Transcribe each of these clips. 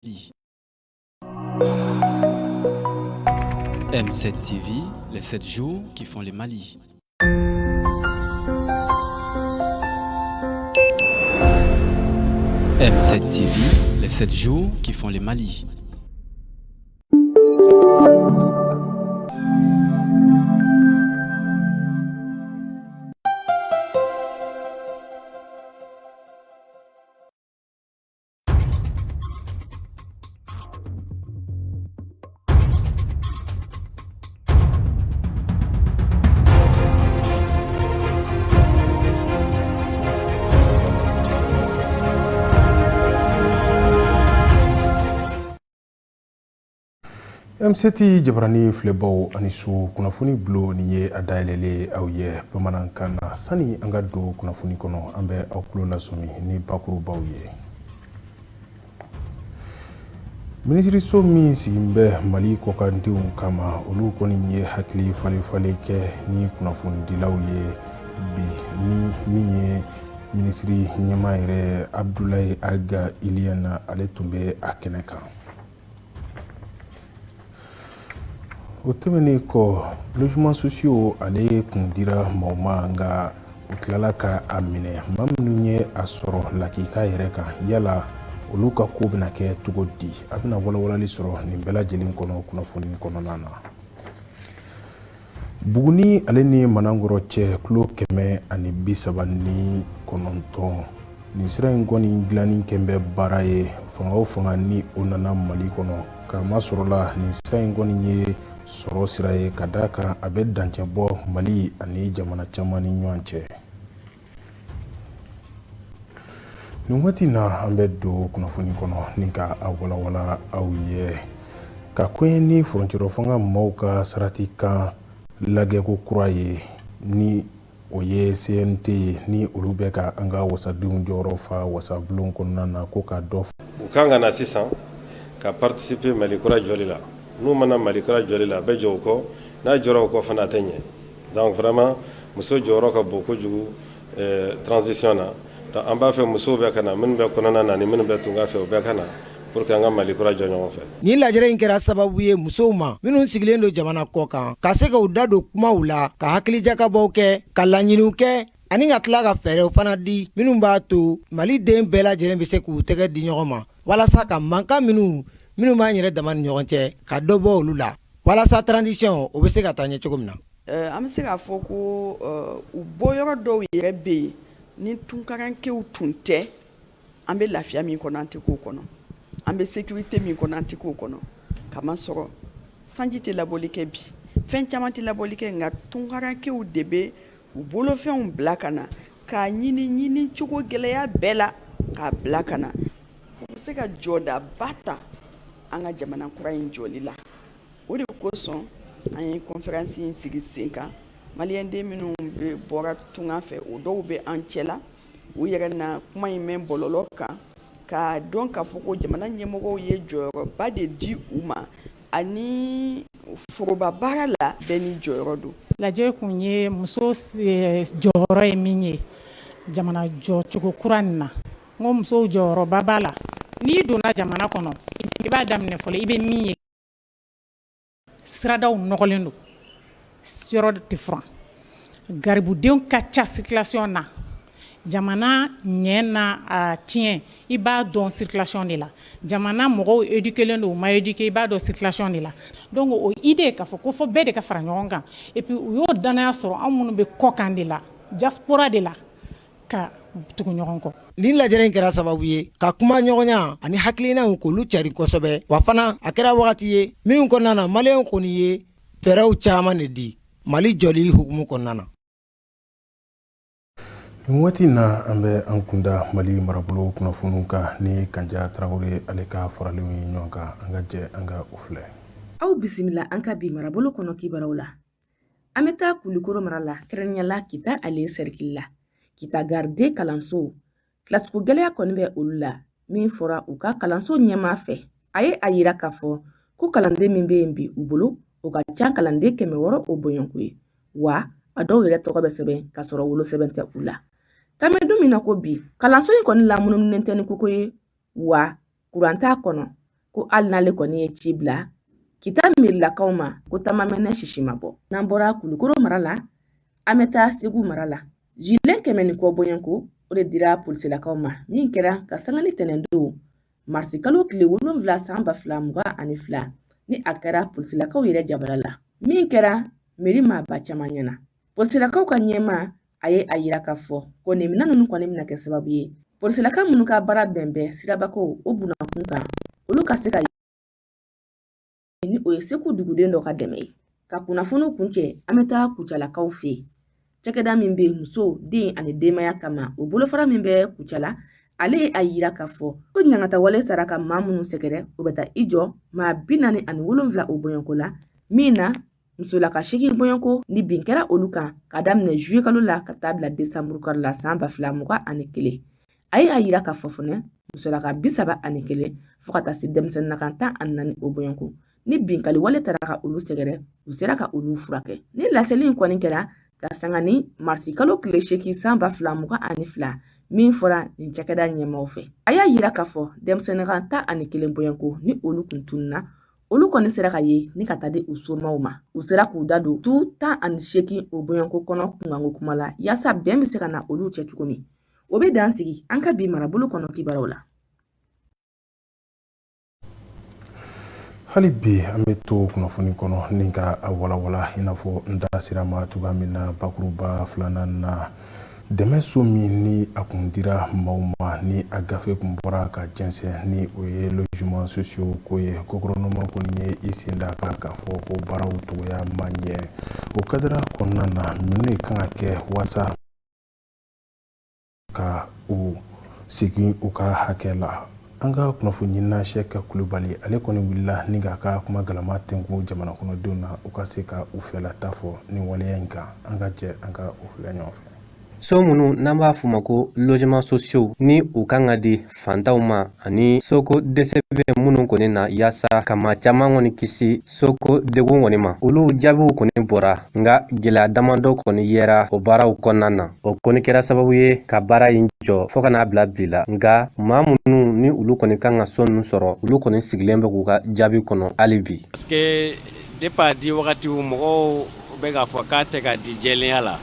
M7 TV, les 7 jours qui font le Mali. M7 TV, les 7 jours qui font le Mali. M7 jabarani filɛbaw ani so kunnafoni bulo ni ye a dayɛlɛlen aw ye bamanankan na sani an ka don kunnafoni kɔnɔ an bɛ aw tulo lasɔmi ni bakurubaw ye. Minisiriso min sigin bɛ Mali kɔkandenw kama olu kɔni ye hakili falen kɛ ni kunnafonidilaw ye bi ni min ye minisiri ɲɛmaa yɛrɛ Abdoulaye Aga Iliana ale tun bɛ a kɛnɛ kan. O tɛmɛnen kɔ logements sociaux ale kun dira maaw ma nka u tilala ka a minɛ maa minnu ye a sɔrɔ lakika yɛrɛ kan yala olu ka ko bɛna kɛ cogo di a bɛna walawalali sɔrɔ nin bɛɛ lajɛlen kɔnɔ kunnafoni kɔnɔna na. Buguni ale ni Manangoro cɛ kilo 139 nin sira in kɔni dilanni kɛ bɛ baara ye fanga o fanga ni o nana Mali kɔnɔ ka masɔrɔla nin sira in kɔni ye sɔrɔ sira ye ka da kan a bɛ dancɛ bɔ Mali ani jamana caman ni ɲɔgɔn cɛ. Nin waati na an bɛ don kunnafoni kɔnɔ ni ka a walawala aw ye ka koɲɛ ni furancɛrɔ fanga maaw ka sarati kan lagɛko kura ye ni o ye CNT ye ni olu bɛ ka an ka wasadenw jɔyɔrɔ fa wasabulon kɔnɔna na ko ka dɔ u kan ka na sisan ka participer Mali kura jɔli la n'u mana Mali kura jɔli la a bɛ jɔ u kɔ n'a jɔra u kɔ fana a tɛ ɲɛ donc vraiment muso jɔyɔrɔ ka bon kojugu transition na donc an b'a fɛ musow bɛɛ ka na minnu bɛ kɔnɔna na ni minnu bɛ tunga fɛ u bɛɛ ka na pour que an ka Mali kura jɔ ɲɔgɔn fɛ. Ni lajɛrɛ in kɛra sababu ye musow ma minnu sigilen don jamana kɔ kan ka se ka u da don kumaw la ka hakilijakabɔw kɛ ka laɲiniw kɛ ani ka tila ka fɛɛrɛw fana di minnu b'a to Mali den bɛɛ lajɛlen bɛ se k'u tɛgɛ di ɲɔgɔn ma walasa ka mankan minnu b'an yɛrɛ dama ni ɲɔgɔn cɛ ka dɔ bɔ olu la walasa transition o bɛ se ka taa ɲɛ cogo min na. An bɛ se k'a fɔ ko u bɔyɔrɔ dɔw yɛrɛ bɛ yen ni tunkarankew tun tɛ an bɛ lafiya min kɔnɔ an tɛ k'o kɔnɔ an bɛ sécurité min kɔnɔ an tɛ k'o kɔnɔ kamasɔrɔ sanji tɛ labɔli kɛ bi fɛn caman tɛ labɔli kɛ nka tunkarankew de bɛ u bolofɛnw bila ka na k'a ɲini cogo gɛlɛya bɛɛ la k'a bila ka na u bɛ se ka jɔdaba ta an ka jamana kura in jɔli la o de kosɔn an ye conférence in sigi sen kan maliyɛnden minnu bɔra tunga fɛ o dɔw bɛ an cɛ la u yɛrɛ na kuma in mɛn bɔlɔlɔ kan k'a dɔn k'a fɔ ko jamana ɲɛmɔgɔw ye jɔyɔrɔba de di u ma ani foroba baara la bɛɛ ni jɔyɔrɔ don. Lajɛ kun ye muso jɔyɔrɔ ye min ye jamana jɔcogo kura nin na n ko musow jɔyɔrɔba b'a la n'i donna jamana kɔnɔ i b'a daminɛ fɔlɔ i bɛ min ye siradaw nɔgɔlen don yɔrɔ tɛ furan garibudenw ka ca circulation na jamana ɲɛ na a tiɲɛ i b'a dɔn circulation de la jamana mɔgɔw éduquélen don u ma éduqué i b'a dɔn circulation de la donc o idée k'a fɔ ko fɔ bɛɛ de ka fara ɲɔgɔn kan et puis u y'o danaya sɔrɔ anw minnu bɛ kɔkan de la diaspora de la ka tugu ɲɔgɔn kɔ. Ni lajɛrɛ in kɛra sababu ye ka kuma ɲɔgɔnya ani hakilinaw k'olu cari kosɛbɛ wa fana a kɛra wagati ye minnu kɔnɔna na maliyɛnw kɔni ye fɛɛrɛw caman de di Mali jɔli hukumu kɔnɔna na. Nin waati na an bɛ an kunda Mali marabolo kunnafoniw kan ni Kanja Tarawele ale ka faralen ye ɲɔgɔn kan an ka jɛ an ka o filɛ. Aw bisimila an ka bi marabolo kɔnɔ kibaruw la. An bɛ taa Kulikoro mara la kɛrɛnkɛrɛnnenya Kita ale cercle la. Kita garde kalanso classe ko gɛlɛya kɔni bɛ olu la min fɔra u ka kalanso ɲɛmaa fɛ a ye a yira k'a fɔ ko kalanden min bɛ yen bi u bolo o ka ca kalanden 600 o bɔɲɔnko ye wa a dɔw yɛrɛ tɔgɔ bɛ sɛbɛn ka sɔrɔ wolo sɛbɛn tɛ u la. Ka mɛn don min na ko bi kalanso in kɔni lamunuminen tɛ ni koko ye wa kuran t'a kɔnɔ ko hali n'ale kɔni ye ci bila kita mirilakaw ma ko tamamɛnɛ sisi ma bɔ. N'an bɔra Kulukoro mara la, an bɛ taa Segu mara la. Julien kɛmɛ ni kɔ bɔɲɔnko o de dira polisilakaw ma min kɛra ka sanga ni tɛnɛndon marisi kalo tile 7 san 2022 ni a kɛra polisilakaw yɛrɛ jabala la. Min kɛra meri maaba caman ɲɛna. Polisilakaw ka ɲɛma a ye a yira k'a fɔ ko nin mina ninnu kɔni bɛna kɛ sababu ye polisilaka minnu ka baara bɛnbɛn sirabakow o bunakun kan olu ka se ka ni o ye Segu duguden dɔ ka dɛmɛ ye. Ka kunnafoniw kuncɛ an bɛ taa Kucalakaw fɛ yen. Cakɛda min bɛ muso, den ani denbaya kama o bolofara min bɛ Kucala ale ye a yira k'a fɔ ko ɲangata wale taara ka maa minnu sɛgɛrɛ o bɛ taa i jɔ maa 47 o bɔɲɔnko la min na musolaka 8 bɔɲɔnko ni bin kɛra olu kan ka daminɛ juillet kalo la ka taa bila décembre kalo la san 2021. A ye a yira k'a fɔ fana musolaka 31 fo ka taa se denmisɛnninnakan 14 o bɔɲɔnko ni binkali wale taara ka olu sɛgɛrɛ u sera ka olu furakɛ. Ni laseli in kɔni kɛra ka sanga ni marisi kalo tile 8 san 2022 min fɔra nin cakɛda ɲɛmaaw fɛ. A y'a yira k'a fɔ denmisɛnninnakan 11 bɔɲɔnko ni olu kun tununna olu kɔni sera ka ye ni ka taa di u somaaw ma. U sera k'u da don tu 18 o bɔɲɔnko kɔnɔ kunkanko kuma la yaasa bɛn bɛ se ka na olu cɛ cogo min. O bɛ dan sigi an ka bi marabolo kɔnɔ kibaruw la. Hali bi an bɛ to kunnafoni kɔnɔ ni ka a walawala i n'a fɔ n da sera ma cogoya min na bakuruba 2nan na dɛmɛ so min ni a kun dira maaw ma ni a gafe kun bɔra ka jɛnsɛn ni o ye logement sociaux ko ye ko gouvernement kɔni ye i sen da kan k'a fɔ ko baaraw togoya man ɲɛ o kadira kɔnɔna na mun de kan ka kɛ waasa ka u segin u ka hakɛ la. An ka kunnafoni ɲinina Sɛki Kulubali ale kɔni wulila ni k'a ka kuma galama tɛnku jamana kɔnɔdenw na u ka se ka u fɛlata fɔ nin waleya in kan. An ka jɛ an ka u filɛ ɲɔgɔn fɛ. So minnu n'an b'a f'u ma ko logement sociaux ni u kan ka di fantanw ma ani soko dɛsɛ bɛ minnu kɔni na yaasa ka maa caman kɔni kisi soko degun kɔni ma olu jaabiw kɔni bɔra nka gɛlɛya damadɔ kɔni yera o baaraw kɔnɔna na o kɔni kɛra sababu ye ka baara in jɔ fo ka n'a bila bi la nka maa minnu ni olu kɔni kan ka so ninnu sɔrɔ olu kɔni sigilen bɛ k'u ka jaabi kɔnɔ hali bi. Parce que depuis a di wagatiw mɔgɔw bɛ k'a fɔ k'a tɛ ka di jɛlenya la.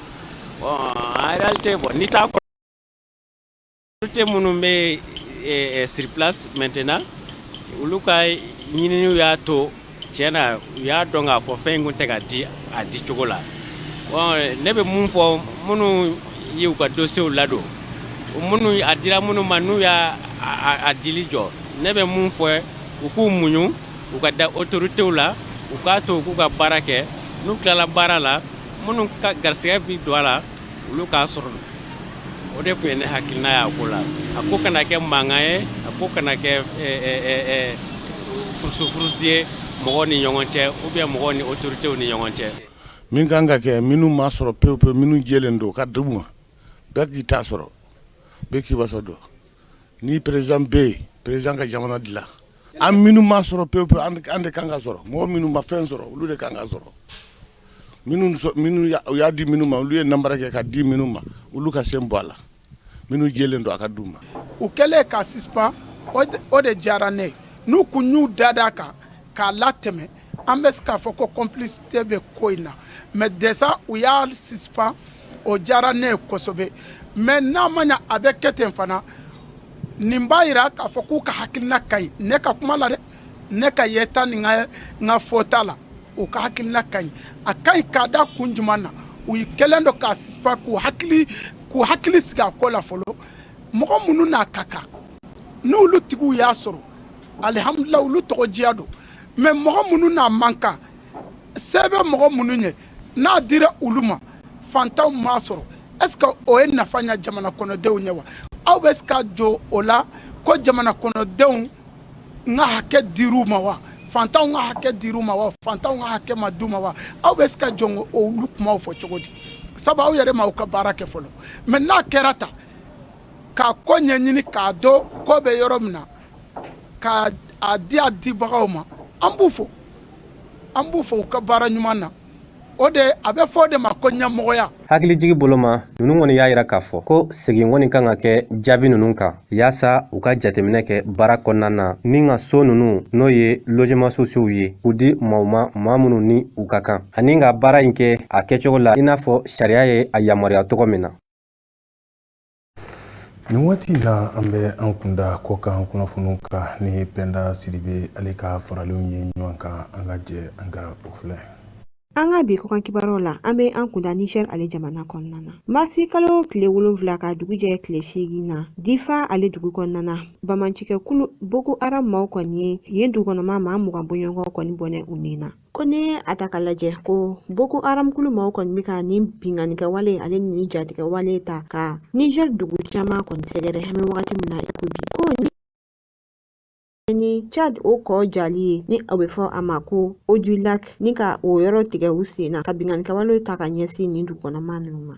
Bon, en réalité, bon, ni ta minnu bɛ sur place maintenant olu ka ɲininiw y'a to tiɲɛna u y'a dɔn k'a fɔ fɛn in kun tɛ ka di a di cogo la. Bon, ne bɛ mun fɔ minnu ye u ka dossiers ladon minnu a dira minnu ma n'u y'a dili jɔ ne bɛ mun fɔ u k'u muɲu u ka da autorités la u k'a to u k'u ka baara kɛ n'u tilala baara la minnu ka garisɛgɛ bi don a la olu k'a sɔrɔ o de tun ye ne hakilina y'a ko la a ko kana kɛ mankan ye a ko kana kɛ furusi ye mɔgɔw ni ɲɔgɔn cɛ ou bien mɔgɔw ni autorités ni ɲɔgɔn cɛ. Min kan ka kɛ minnu ma sɔrɔ pewu pewu minnu jɛlen don ka d'u ma bɛɛ k'i ta sɔrɔ bɛɛ k'i wasa dɔn ni président bɛ yen président ka jamana dilan an minnu ma sɔrɔ pewu pewu an de kan ka sɔrɔ mɔgɔ minnu ma fɛn sɔrɔ olu de kan ka sɔrɔ. Minnu y'a di minnu ma olu ye nambara kɛ ka di minnu ma olu ka sen bɔ a la minnu jɛlen don a ka d'u ma. U kɛlen ka suspend o de diyara ne n'u kun y'u dada kan k'a latɛmɛ an bɛ se k'a fɔ ko complicité bɛ ko in na mais déjà u y'a suspend o diyara ne ye kosɛbɛ mais n'a ma ɲɛ a bɛ kɛ ten fana nin b'a yira k'a fɔ k'u ka hakilina ka ɲi ne ka kuma la dɛ ne ka yeta ni n ka fɔta la. U ka hakilina ka ɲi a ka ɲi k'a da kun jumɛn na u kɛlen don k'a suspend k'u hakili sigi a ko la fɔlɔ mɔgɔ minnu n'a ka kan n'olu tigiw y'a sɔrɔ alihamudulila olu tɔgɔ diya don mais mɔgɔ minnu n'a man kan se bɛ mɔgɔ minnu ye n'a dira olu ma fantanw m'a sɔrɔ est ce que o ye nafa ɲɛ jamana kɔnɔdenw ye wa aw bɛ se ka jɔ o la ko jamana kɔnɔdenw n ka hakɛ dir'u ma wa fantanw ka hakɛ dir'u ma wa fantanw ka hakɛ ma d'u ma wa aw bɛ se ka jɔ olu kumaw fɔ cogo di sabu aw yɛrɛ ma u ka baara kɛ fɔlɔ mais n'a kɛra ta k'a ko ɲɛɲini k'a dɔn ko bɛ yɔrɔ min na k'a di a dibagaw ma an b'u fɔ u ka baara ɲuman na o de a bɛ fɔ o de ma ko ɲɛmɔgɔya. Hakilijigi bolo ma nunu kɔni y'a yira k'a fɔ ko segin kɔni kan ka kɛ jaabi nunu kan yaasa u ka jateminɛ kɛ baara kɔnɔna na ni ka so nunu n'o ye logement sociaux ye k'u di maaw ma maa minnu ni u ka kan ani ka baara in kɛ a kɛcogo la i n'a fɔ sariya ye a yamaruya cogo min na. Nin waati la an bɛ an kunda kɔ kan kunnafoniw kan ni Penda Sidibe ale ka faralenw ye ɲɔgɔn kan an ka jɛ an ka o filɛ. An ka bi kɔkan kibaruw la an bɛ an kunda Niger ale jamana kɔnɔna na. Marsi kalo tile 7 ka dugu jɛ tile 8 na Difa ale dugu kɔnɔna na Bamancikɛ kulu Boko Haram maaw kɔni ye yen dugu kɔnɔma maa 20 bɔɲɔgɔn kɔni bɔnɛ u ni na. Ko ne a ta k'a lajɛ ko Boko Haram kulu maaw kɔni bɛ ka nin binganikɛ wale ale ni jatigɛ wale ta ka Niger dugu caman kɔni sɛgɛrɛ an bɛ wagati min na i ko bi ko ni Chad o kɔ jali ye ni a bɛ fɔ a ma ko Ojulak ni ka o yɔrɔ tigɛ u sen na ka binganikɛ wale ta ka ɲɛsin nin dugu kɔnɔma ninnu ma.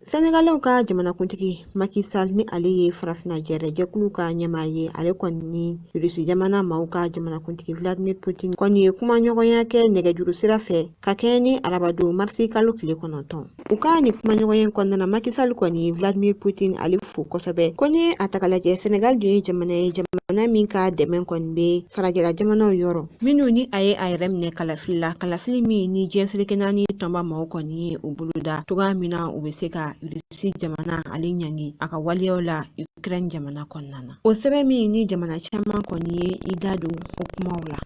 Senegalɛw ka jamanakuntigi Macky Sall ni ale ye farafina jɛkulu ka ɲɛmaa ye ale kɔni ni Rusi jamana maaw ka jamanakuntigi Vladimir Putin kɔni ye kuma ɲɔgɔnya kɛ nɛgɛjuru sira fɛ ka kɛ ni arabadon marsi kalo tile 9. U ka ni kuma ɲɔgɔnya kɔnɔna na Macky Sall kɔni Vladimir Putin ale fo kosɛbɛ ko ni a ta k'a lajɛ Senegal dun ye jamana min ka dɛmɛ kɔni bɛ farajɛla jamanaw yɔrɔ minnu ni a ye a yɛrɛ minɛ kalafili la kalafili min ni diɲɛseleke naani tɔnba maaw kɔni ye u boloda togoya min na u bɛ se ka Rusi jamana ale ɲangi a ka waleyaw la Ukraine jamana kɔnɔna na. O sɛbɛn min ni jamana caman kɔni ye i da don o kumaw la.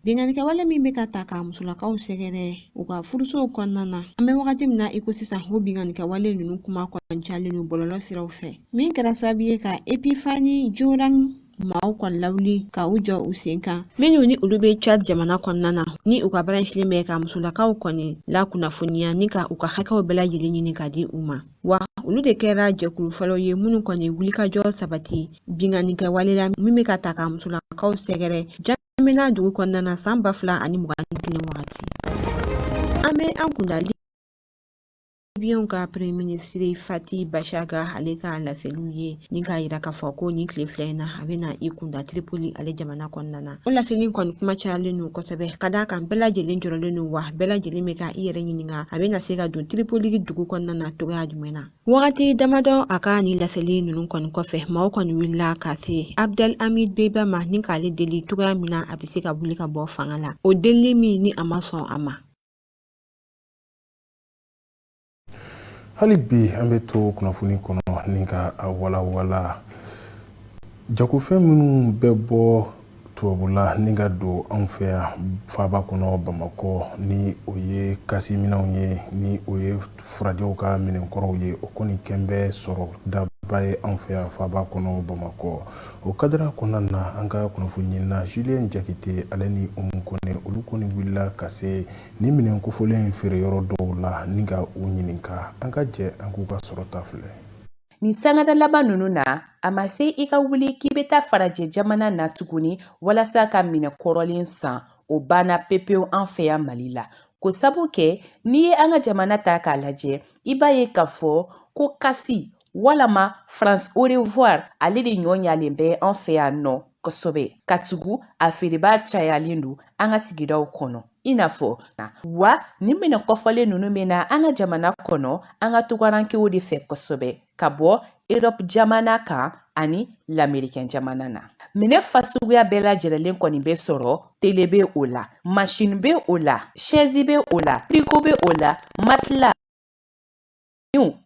Binganikɛ wale min bɛ ka ta ka musolakaw sɛgɛrɛ u ka furusow kɔnɔna na an bɛ wagati min na i ko sisan o binganikɛ wale ninnu kuma kɔni calen don bɔlɔlɔ siraw fɛ min kɛra sababu ye ka Epifani Joran maaw kɔni lawuli ka u jɔ u sen kan minnu ni olu bɛ Chad jamana kɔnɔna na ni u ka baara ɲɛsinnen bɛ ka musolakaw kɔni la kunnafoniya ni ka u ka hakɛw bɛɛ lajɛlen ɲini ka di u ma wa olu de kɛra jɛkulu fɔlɔ ye minnu kɔni wulikajɔ sabati binganikɛ wale la min bɛ ka ta ka musolakaw sɛgɛrɛ Jamena dugu kɔnɔna na san 2021 wagati an bɛ an kunda Libiyɛnw ka premier ministre Fati Bashaga ale ka laseliw ye ni k'a yira k'a fɔ ko ni tile fila in na a bɛna i kunda Tripoli ale jamana kɔnɔna na o laseli kɔni kuma cayalen don kosɛbɛ ka d'a kan bɛɛ lajɛlen jɔrɔlen don wa bɛɛ lajɛlen bɛ ka i yɛrɛ ɲininka a bɛna se ka don Tripoli dugu kɔnɔna na togoya jumɛn na wagati damadɔ a ka ni laseli ninnu kɔni kɔfɛ maaw kɔni wulila ka se Abdel Hamid Beba ma ni k'ale deli togoya min na a bɛ se ka wuli ka bɔ fanga la o delili min ni a ma sɔn a ma. Hali bi an bɛ to kunnafoni kɔnɔ ni ka a walawala jagofɛn minnu bɛ bɔ tubabula ni ka don anw fɛ yan faaba kɔnɔ Bamakɔ ni o ye kasiminɛnw ye ni o ye furajɛw ka minɛnkɔrɔw ye o kɔni kɛn bɛ sɔrɔ daba ye anw fɛ yan faaba kɔnɔ Bamakɔ o kadira kɔnɔna na an ka kunnafoni ɲinina Julien Jakite ale ni Umu Kone olu kɔni wulila ka se ni minɛn kofɔlen feere yɔrɔ dɔw la ni ka u ɲininka an ka jɛ an k'u ka sɔrɔta filɛ. Ni sangada laban ninnu na a ma se i ka wuli k'i bɛ taa farajɛ jamana na tuguni walasa ka minɛ kɔrɔlen san o banna pepewu an fɛ yan Mali la ko sabu kɛ n'i ye an ka jamana ta k'a lajɛ i b'a ye k'a fɔ ko kasi walama France au revoir ale de ɲɔ ɲalen bɛ an fɛ yan nɔ kosɛbɛ ka tugu a feereba cayalen don an ka sigidaw kɔnɔ i n'a fɔ wa ni minɛ kɔfɔlen ninnu bɛ na an ka jamana kɔnɔ an ka tugarankew de fɛ kosɛbɛ ka bɔ Europe jamana kan ani l'Américain jamana na minɛ fasuguya bɛɛ lajɛlen kɔni bɛ sɔrɔ télé bɛ o la machine bɛ o la chaise bɛ o la frigo bɛ o la matelas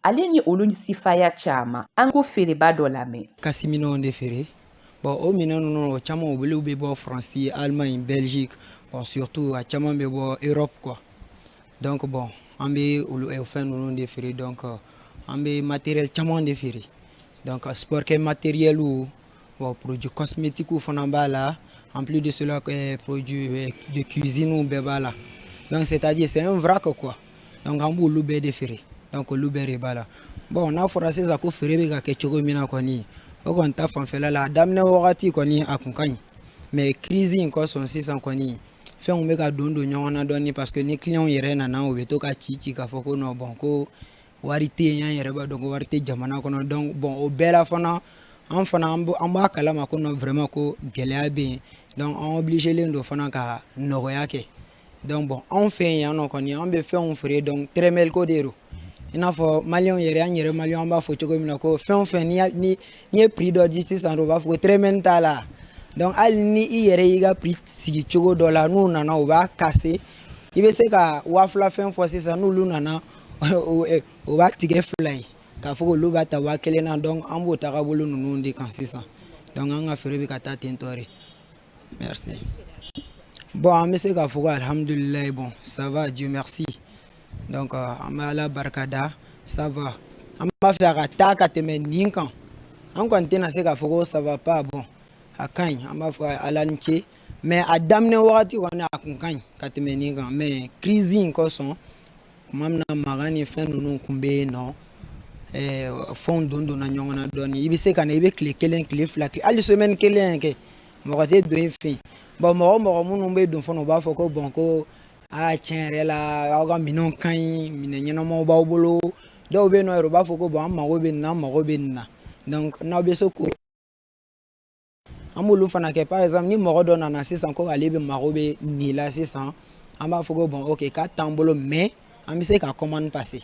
ale ni olu sifaya caman an ko feereba dɔ lamɛn kasiminɛnw de feere bon o minɛn ninnu o caman olu bɛ bɔ France Allemagne Belgique bon surtout a caman bɛ bɔ Europe quoi donc bon an bɛ olu fɛn ninnu de feere donc an bɛ matériel caman de feere donc sport kɛ matériel bon produits cosmétiques fana b'a la en plus de cela produits de cuisine bɛɛ b'a la donc c'est-à-dire c'est un vrac quoi donc an b'olu bɛɛ de feere donc olu bɛɛ de b'a la bon n'a fɔra sisan ko feere bɛ ka kɛ cogo min na kɔni o kɔni ta fanfɛla la a daminɛ wagati kɔni a kun ka ɲi mais crise in kɔsɔn sisan kɔni fɛnw bɛ ka don ɲɔgɔn na dɔɔni parce que ni clients yɛrɛ nana u bɛ to ka ci k'a fɔ ko non bon ko wari tɛ yen an yɛrɛ b'a dɔn ko wari tɛ jamana kɔnɔ donc bon o bɛɛ la fana an b'a kalama ko non vraiment ko gɛlɛya bɛ yen donc an obligé len don fana ka nɔgɔya kɛ donc bon on fait yan no koni on be fait on feure donc tremel ko dero ina fo malion yere an yere malion ba fo chogo mina ko fait ni prix do 600 do ba fo tremel tala donc al ni yere yiga prix sigi chogo dollar nu nana o ba casser ibe se ka wafla fin fo 600 nu lu nana o ba tige fly ka fo lu ba ta wa kelena donc an bo ta ka bolu nu ndi kan 600 donc on a fait ka ta tentori. Merci. Bon, mais c'est alhamdulillah, bon, ça va, Dieu merci. Donc, amala barkada, ça va. On va faire attaque à te mettre ninkan. On continue à se faire ça va pas, bon. À Kain, on va faire à l'antier. Mais à damne wati on a Kain, à te mettre ninkan. Mais crise en cosson, comme on a marani fait nous kumbe non. Fond dondo na nyongana doni. Ibi se kana ibe clé flak. Ali semaine kelen ke. Mokote do fin. Bon mo munu be don fono ba foko bon ko a chenre la aga minon kan mine nyeno mo ba obolo do be no ro ba foko bon ma go be na donc na be soko amulu fana ke par exemple ni mo do na 600 ko ale be ma go be ni la 600 amba foko bon OK ka tambolo mais amise ka commande passer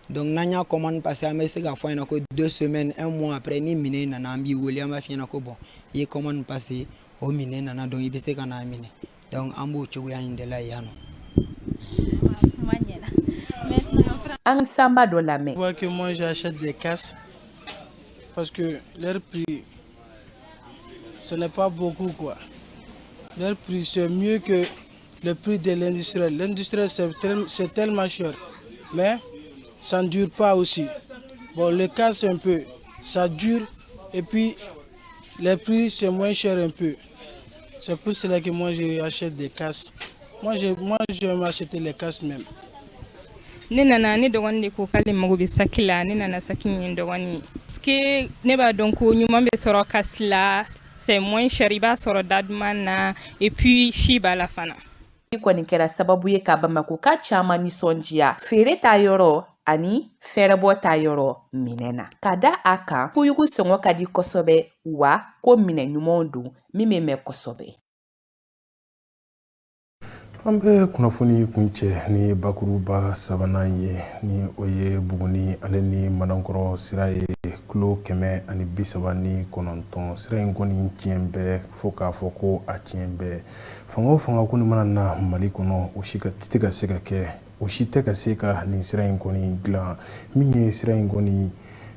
donc nanya commande passer amise ka fois na ko 2 semaines 1 mois après ni mine na nambi woli amba fina ko bon y commande passer au mine nana donc il se kana mine donc ambo chogu ya indela yano an samba do la main. Je vois que moi j'achète des casses parce que leur prix ce n'est pas beaucoup quoi. Leur prix c'est mieux que le prix de l'industriel. L'industriel c'est tellement cher mais ça ne dure pas aussi. Bon le casse un peu ça dure et puis les prix c'est moins cher un peu. C'est pour cela que moi j'achète des casses. Moi je vais m'acheter les casses même. Ne nana ne dɔgɔnin de ko k'ale mago bɛ saki la ne nana saki ɲini dɔgɔnin parce que ne b'a dɔn ko ɲuman bɛ sɔrɔ kasi la c'est moins cher i b'a sɔrɔ daduman na et puis si b'a la fana. Kɔni kɛra sababu ye ka Bamako ka caman nisɔndiya feere ta yɔrɔ ani fɛrɛbɔ ta yɔrɔ minɛ na ka da a kan kuyugu sɔngɔ ka di kosɛbɛ wa ko minɛ ɲumanw don min bɛ mɛn kosɛbɛ. An bɛ kunnafoni kuncɛ ni bakuruba sabanan ye ni o ye Buguni ale ni Manankɔrɔ sira ye kilo 139 sira in kɔni tiɲɛ bɛɛ fo k'a fɔ ko a tiɲɛ bɛɛ fanga o fanga kɔni mana na Mali kɔnɔ o si tɛ ka se ka kɛ o si tɛ ka se ka nin sira in kɔni dilan min ye sira in kɔni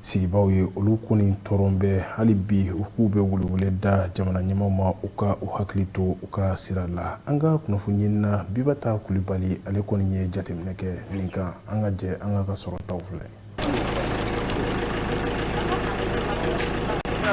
sigibaw ye olu kɔni tɔɔrɔ bɛ hali bi u k'u bɛ welewele da jamana ɲɛmaaw ma u ka u hakili to u ka sira la an ka kunnafoni ɲinina Bibata Kulibali ale kɔni ye jateminɛ kɛ nin kan an ka jɛ an ka sɔrɔtaw filɛ.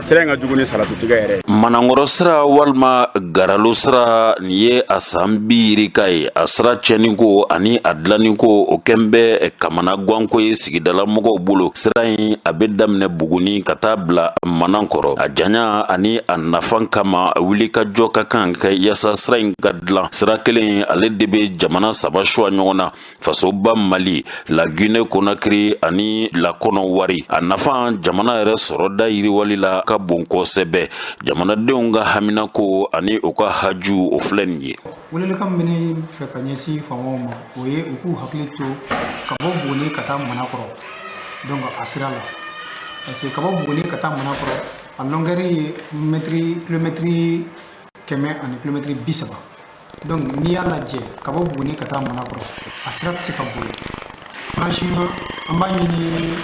Sira nga jugu ni salatu tiga yɛrɛ Manankɔrɔ sira walima Garalo sira nin ye a san 20 ka ye a sira cɛni ko ani a dilanni ko o kɛn bɛ kamana ganko ye sigidala mɔgɔw bolo sira in a bɛ daminɛ Buguni ka taa bila Manankɔrɔ a janya ani a nafan kama wuli ka jɔ ka kan kɛ yasa sira in ka dilan sira kelen ale de bɛ jamana 3 suwa ɲɔgɔn na fasoba Mali la Guinée Conakry ani la Kɔnɔwari a nafan jamana yɛrɛ sɔrɔ da yiriwali la ka bon kosɛbɛ jamanadenw ka hamina ko ani u ka haju o filɛ nin ye welelikan min bɛ fɛ ka ɲɛsin faamaw ma o ye u k'u hakili to ka bɔ Buguni ka taa Manakɔrɔ donc a sira la parce que ka bɔ Buguni ka taa Manakɔrɔ a longueur ye kilomètre 100 ani kilomètre 30 donc n'i y'a lajɛ ka bɔ Buguni ka taa Manakɔrɔ a sira tɛ se ka boli franchement an b'a ɲini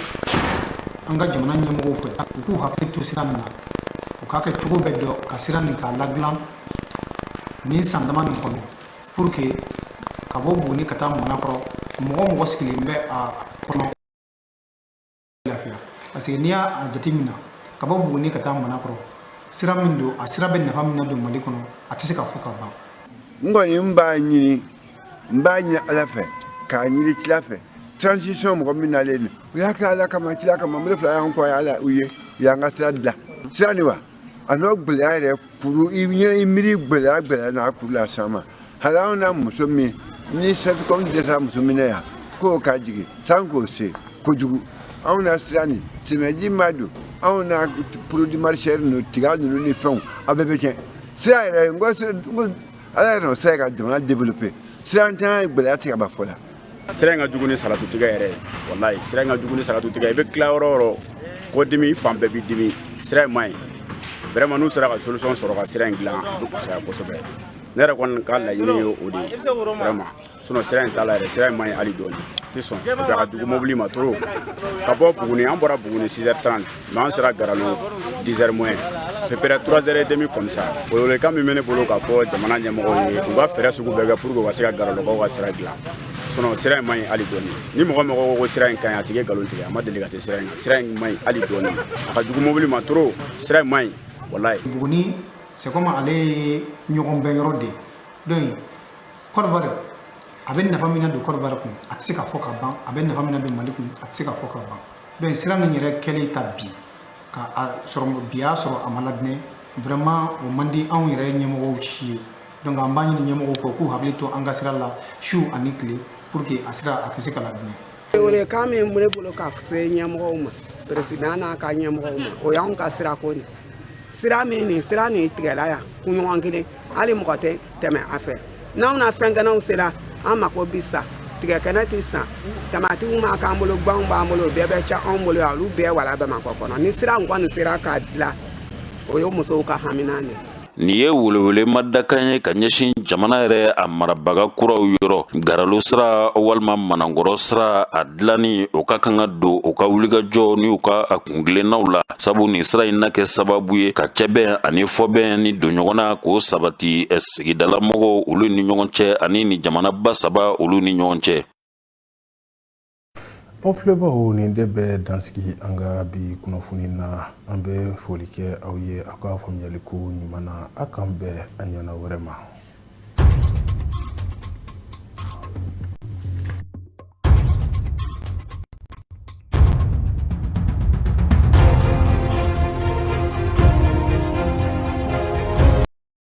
an ka jamana ɲɛmɔgɔw fɛ u k'u hakili to sira min na u k'a kɛ cogo bɛɛ dɔ ka sira nin k'a ladilan nin san dama nin kɔnɔ pour que ka bɔ Buguni ka taa Manakɔrɔ mɔgɔ sigilen bɛ a kɔnɔ lafiya parce que n'i y'a jateminɛ ka bɔ Buguni ka taa Manakɔrɔ sira min don a sira bɛ nafa min na don Mali kɔnɔ a tɛ se ka fɔ ka ban. N kɔni n b'a ɲini Ala fɛ k'a ɲini Kira fɛ transition mɔgɔ min nalen don u y'a kɛ Ala kama Kira kama n bɛ fila y'an kɔ Ala u ye u y'an ka sira dilan sira nin wa a n'o gɛlɛya yɛrɛ kuru i miiri gɛlɛya n'a kuru la s'an ma hali anw na muso min ni Saticom dɛsɛra muso min na yan k'o ka jigin san k'o se kojugu anw na sira nin sɛmɛji ma don anw na produit marcheur ninnu tiga ninnu ni fɛnw a bɛɛ bɛ tiɲɛ sira yɛrɛ n ko Ala yɛrɛ sira ka jamana développer sira ntanya gbɛlɛya tɛ ka ban fɔ la. sira in ka jugu ni salatu tigɛ yɛrɛ wallahi sira in ka jugu ni salatu tigɛ i bɛ tila yɔrɔ o yɔrɔ ko dimi fan bɛɛ b'i dimi sira in man ɲi vraiment n'u sera ka solution sɔrɔ ka sira in dilan a bɛ kusaya kosɛbɛ ne yɛrɛ kɔni ka laɲini ye o de ye vraiment sinon sira in t'a la yɛrɛ sira in man ɲi hali dɔɔni tɛ sɔn et puis a ka jugu mobili ma trop ka bɔ Buguni an bɔra Buguni 6h30 mais an sera Garalo 10h moins à peu près 3h30 comme ça o le kan min bɛ ne bolo k'a fɔ jamana ɲɛmɔgɔw ye u ka fɛɛrɛ sugu bɛɛ kɛ pour que u ka se ka Garalɔkaw ka sira dilan sinon sira in man ɲi hali dɔɔni ni mɔgɔ ko sira in ka ɲi a tɛ kɛ nkalon tigɛ a ma deli ka se sira in kan sira in man ɲi hali dɔɔni a ka jugu mobili ma trop sira in man ɲi wallahi. Buguni c'est comme ale ye ɲɔgɔn bɛn yɔrɔ de donc Côte d'Ivoire a bɛ nafa min na don Côte d'Ivoire kun a tɛ se ka fɔ ka ban a bɛ nafa min na don Mali kun a tɛ se ka fɔ ka ban donc sira min yɛrɛ kɛlen ta bi ka a sɔrɔ bi y'a sɔrɔ a ma ladinɛ vraiment o man di anw yɛrɛ ɲɛmɔgɔw si ye donc an b'a ɲini ɲɛmɔgɔw fɛ k'u hakili to an ka sira la su ani tile pour que a sira a ka se ka ladinɛ. wele kan min bɛ ne bolo ka se ɲɛmɔgɔw ma président n'a ka ɲɛmɔgɔw ma o y'anw ka sira ko nin sira min nin sira nin tigɛla yan kunɲɔgɔn kelen hali mɔgɔ tɛ tɛmɛ a fɛ n'anw na fɛn kɛnɛw sera an mako bi sa tigɛ kɛnɛ tɛ san tamatiw ma k'an bolo ganw b'an bolo bɛɛ bɛ ca anw bolo yan olu bɛɛ wala Bamakɔ kɔnɔ ni sira in kɔni sera k'a dilan o ye musow ka hamina de. Nin ye welewele madakan ye ka ɲɛsin jamana yɛrɛ a marabaga kuraw yɔrɔ Garalo sira walima Manangoro sira a dilanni o ka kan ka don o ka wulikajɔ ni u ka a kungilennaw la sabu nin sira in na kɛ sababu ye ka cɛbɛn ani fɔbɛn ni don ɲɔgɔn na k'o sabati sigidalamɔgɔw olu ni ɲɔgɔn cɛ ani ni jamanaba saba olu ni ɲɔgɔn cɛ. Aw filɛbagaw nin de bɛ dansigi an ka bi kunnafoni na an bɛ foli kɛ aw ye aw ka faamuyaliko ɲuman na a k'an bɛn a ɲɔgɔnna wɛrɛ ma.